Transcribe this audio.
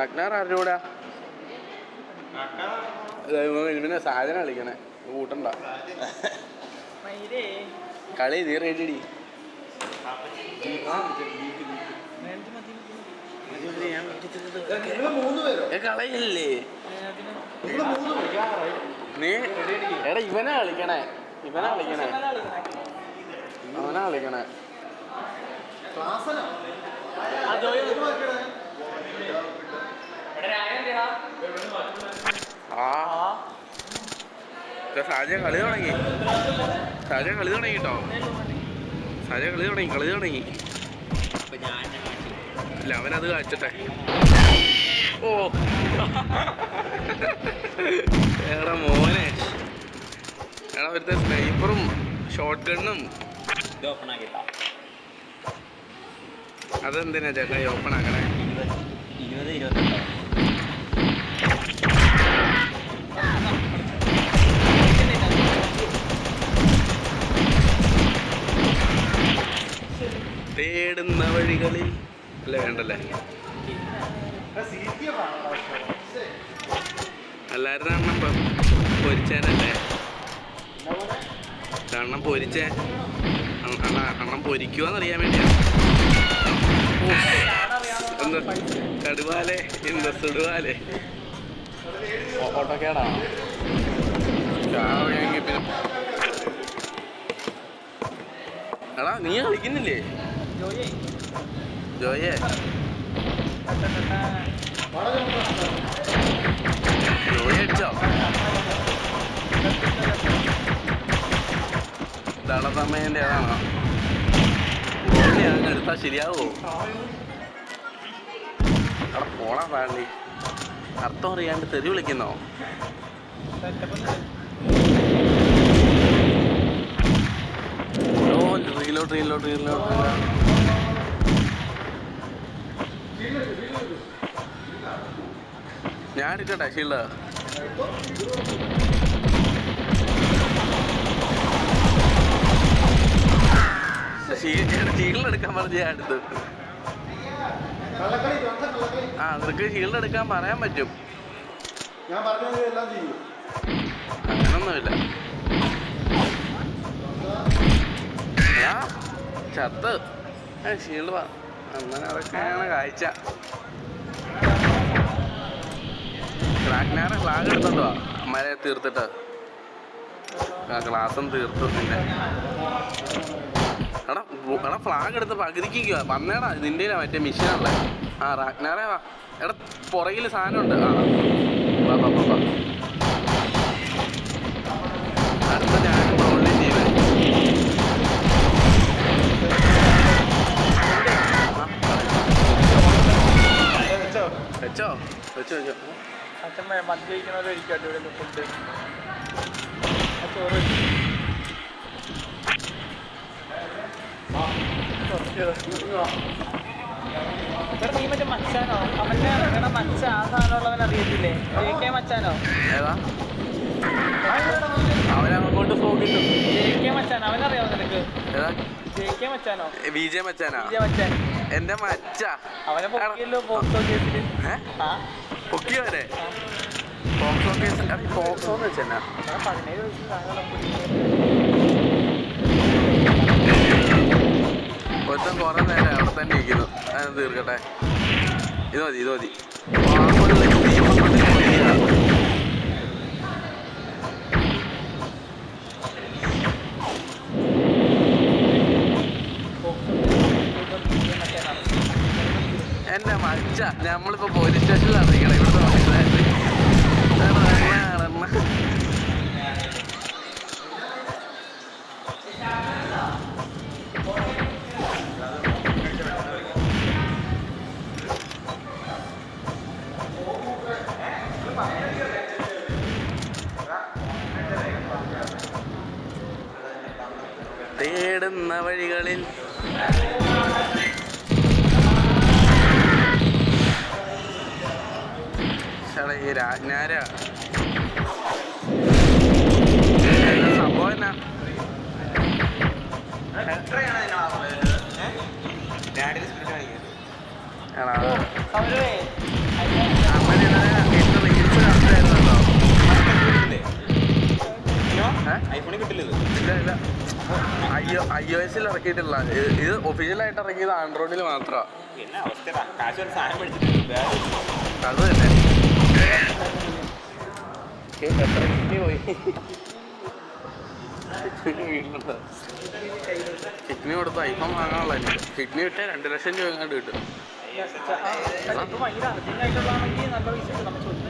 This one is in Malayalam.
അഗ്നാർ ആരുടെ കൂടെ പിന്നെ സാധനം കളിക്കണേ കൂട്ടണ്ട കളി നീ റെഡി കളയില്ലേ നീ എടാ ഇവനാ കളിക്കണേ അവനാ കളിക്കണേ സാജ കളി തുടങ്ങി കേട്ടോ കളി തുടങ്ങി അല്ല അവനത് കാച്ചട്ടെ ഓ എടാ മോനെ എടാ ഒരുത്തെ സ്നൈപ്പറും ഷോട്ട് ഗണ്ണും അതെന്തിനാ ചേട്ടാ ഓപ്പൺ ആക്കണേ 20 തേടുന്ന വഴികളിൽ അല്ലേ വേണ്ടല്ലേ എല്ലാവരും എണ്ണം പൊരിച്ചേനല്ലേ എണ്ണം പൊരിച്ചേ എണ്ണം പൊരിക്കുവാന്നറിയാൻ വേണ്ടിയാണ് എന്താ കടുവാലേ എന്താ സുടുവാലേ ഓട്ടോക്കേടാണോ പിന്നെ എടാ നീ കളിക്കുന്നില്ലേ ജോയേ അടിച്ചോ ദളസമയൻ്റെ ഏതാണോ അങ്ങ് എടുത്താൽ ശരിയാവോ അവിടെ പോണാ പാടി അർത്ഥം അറിയാണ്ട് തെറി വിളിക്കുന്നോ റീലോട്ട് ഞാൻ എടുക്കട്ടെ ഷീൽഡ് ഷീൽഡ് എടുക്കാൻ പറഞ്ഞ് ഞാൻ എടുത്തു നിനക്ക് ഷീൽഡ് എടുക്കാൻ പറയാൻ പറ്റും അങ്ങനൊന്നുമില്ല ചത്ത് ഷീൽഡ് അങ്ങനെ അതൊക്കെയാണ് കാഴ്ച ക്രാക്നാറെ ഫ്ലാഗ് എടുത്തോണ്ടോ അമ്മരെ തീർത്തിട്ട് ക്ലാസ്സും തീർത്തു പിന്നെ എടാ ഫ്ലാഗ് എടുത്ത് പകുതിക്കുക വന്നേടാ നിന്റെ മറ്റേ മിഷീനല്ലേ റാഗ്നാറെ വാ എടാ പുറകിൽ സാധനമുണ്ട് വാ അടുത്ത ഞാനും ട്രോളിൽ ജീവൻ വെച്ചോ മദ്യപിക്കണത് കഴിക്കാട്ടോ ഇവിടെ ഫുഡ് ചോറ് നീ മറ്റേ മച്ചാനോ അവന്റെ നിങ്ങളുടെ മച്ച ആ സാധനമുള്ളവൻ അറിയത്തില്ലേ JK മച്ചാനോ ഏതാ അവനങ്ങോട്ട് പോകിട്ടു JK മച്ചാനോ അവനറിയാമോ നിനക്ക് JK മച്ചാനോ VJ മച്ചാനാ മച്ചാൻ എന്റെ മച്ച അവനെ പൊക്കിയല്ലോ പോക്സോ കേസില് പൊക്കിയോ അവരെ പോക്സോ കേസ് പോക്സോ എന്ന് വെച്ചാ 17 ഒരുത്തൻ കുറെ നേരം അവിടെ തന്നെ ഇരിക്കുന്നു അത് തീർക്കട്ടെ ഇത് മതി എന്റെ മച്ച നമ്മളിപ്പോ പോലീസ് സ്റ്റേഷനിലാണ് ഇരിക്കണം ഇവിടുത്തെ തേടുന്ന വഴികളിൽ ഈ രാജ്ഞാര സംഭവം എന്നാ എടാ അവരേ അമ്മ എന്റെ റീൽസ് കണ്ടായിരുന്നല്ലോ. ഐഫോണിൽ കിട്ടില്ല ഇത്. ഇല്ല ഇല്ല, iOS ഇറക്കിയിട്ടില്ല. ഇത് ഒഫീഷ്യലായിട്ട് ഇറങ്ങിയത് ആൻഡ്രോയിഡിൽ മാത്രമാണ്. പിന്നെ അവസ്ഥ കാശ് ഒരു സാധനം മേടിച്ചിട്ടുണ്ട്. അത് തന്നെ എത്ര കിഡ്നി പോയി. കിഡ്നി കൊടുത്ത് ഐഫോൺ വാങ്ങാനുള്ള കിഡ്നി വിട്ടേ 2 ലക്ഷം രൂപ എങ്ങാണ്ട് കിട്ടും. ഭയങ്കര അർജന്റായിട്ടുള്ളതാണെങ്കിൽ നല്ല പൈസ നമ്മൾ ചോദിക്കും.